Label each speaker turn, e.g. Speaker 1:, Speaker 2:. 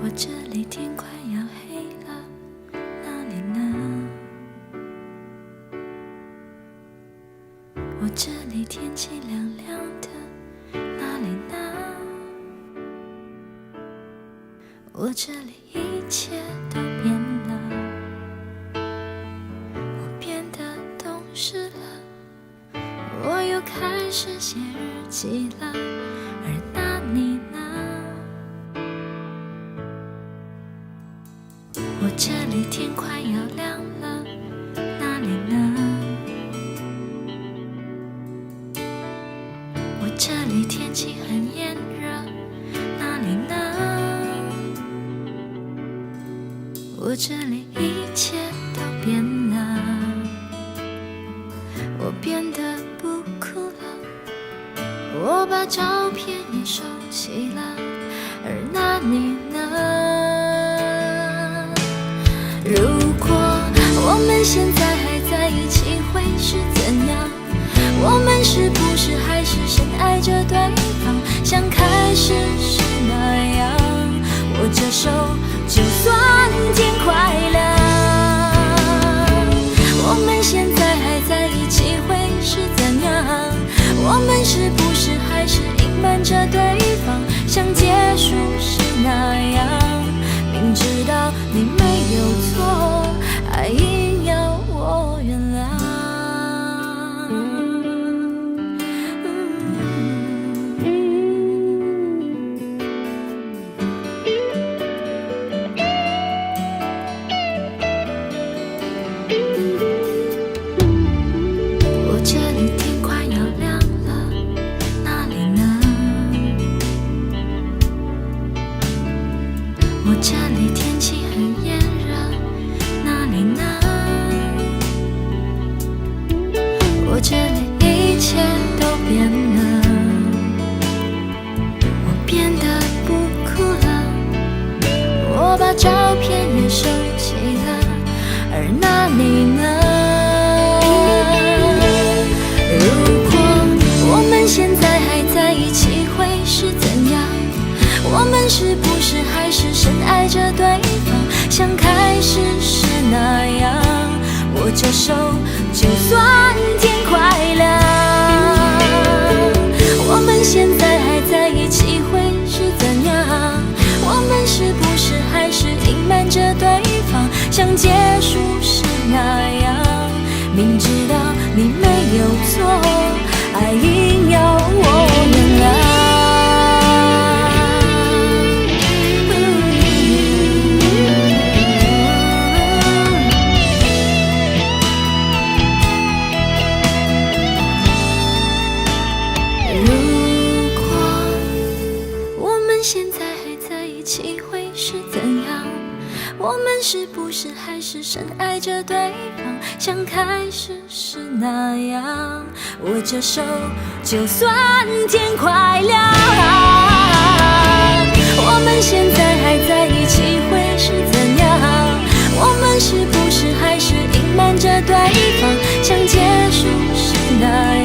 Speaker 1: 我这里天快要黑了，哪里呢？我这里天气凉凉的，哪里呢？我这里一切都变了，我变得懂事了，我又开始写日记了，而那你呢？我这里天快要亮了，哪里呢？我这里天气很炎热，哪里呢？我这里一切都变了，我变得不哭了，我把照片也收起了，而那你呢？如果我们现在还在一起会是怎样？我们是不是还是深爱着对方，像开始时那样？握着手就算天快亮。我们现在还在一起会是怎样？我们是不是还是隐瞒着对方，像结束时那样？明知道你没有错，还硬要我原谅。我这里天快要亮了，哪里呢？我这里天气很炎热，哪里呢？我这里一切都变了，我变得不哭了，我把照片也收起了，而那你呢？如果我们现在还在一起会是怎样？我们是不是还是深爱着对方，像开始时那样？握着手就算天快亮。我们现在还在一起会是怎样？我们是不是还是隐瞒着对方，像结束时那样？明知道你没有错，还硬要我原谅。现在还在一起会是怎样？我们是不是还是深爱着对方，像开始时那样？握着手就算天快亮。我们现在还在一起会是怎样？我们是不是还是隐瞒着对方，像结束时那样？